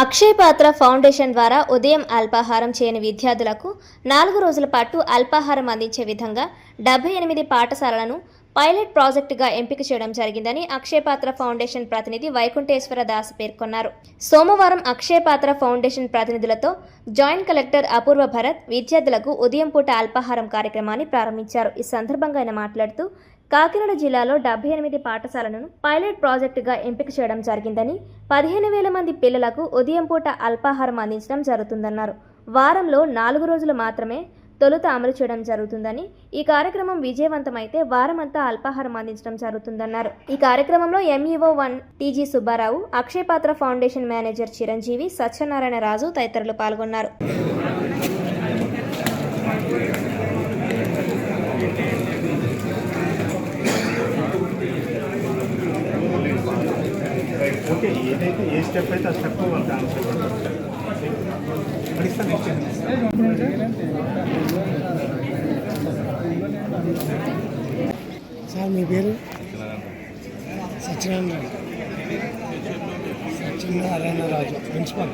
అక్షయ్ పాత్ర ఫౌండేషన్ ద్వారా ఉదయం అల్పాహారం చేయని విద్యార్థులకు 4 రోజుల పాటు అల్పాహారం అందించే విధంగా 78 పాఠశాలలను పైలట్ ప్రాజెక్టుగా ఎంపిక చేయడం జరిగిందని అక్షయ్ పాత్ర ఫౌండేషన్ ప్రతినిధి వైకుంఠేశ్వర దాస్ పేర్కొన్నారు. సోమవారం అక్షయ్ పాత్ర ఫౌండేషన్ ప్రతినిధులతో జాయింట్ కలెక్టర్ అపూర్వ భరత్ విద్యార్థులకు ఉదయం పూట అల్పాహారం కార్యక్రమాన్ని ప్రారంభించారు. ఈ సందర్భంగా ఆయన మాట్లాడుతూ కాకినాడ జిల్లాలో 78 పాఠశాలలను పైలట్ ప్రాజెక్టుగా ఎంపిక చేయడం జరిగిందని 15,000 మంది పిల్లలకు ఉదయం పూట అల్పాహారం అందించడం జరుగుతుందన్నారు. వారంలో 4 రోజులు మాత్రమే తొలుత అమలు చేయడం జరుగుతుందని, ఈ కార్యక్రమం విజయవంతమైతే వారమంతా అల్పాహారం అందించడం జరుగుతుందన్నారు. ఈ కార్యక్రమంలో ఎంఈఓ 1 టీజీ సుబ్బారావు, అక్షయ్ పాత్ర ఫౌండేషన్ మేనేజర్ చిరంజీవి, సత్యనారాయణ రాజు తదితరులు పాల్గొన్నారు. ఓకే, ఏదైతే ఏ స్టెప్ అయితే ఆ స్టెప్ వాళ్ళకి ఆన్సర్ సార్ మీ పేరు? సత్యనారాయణ రాజు, ప్రిన్సిపల్.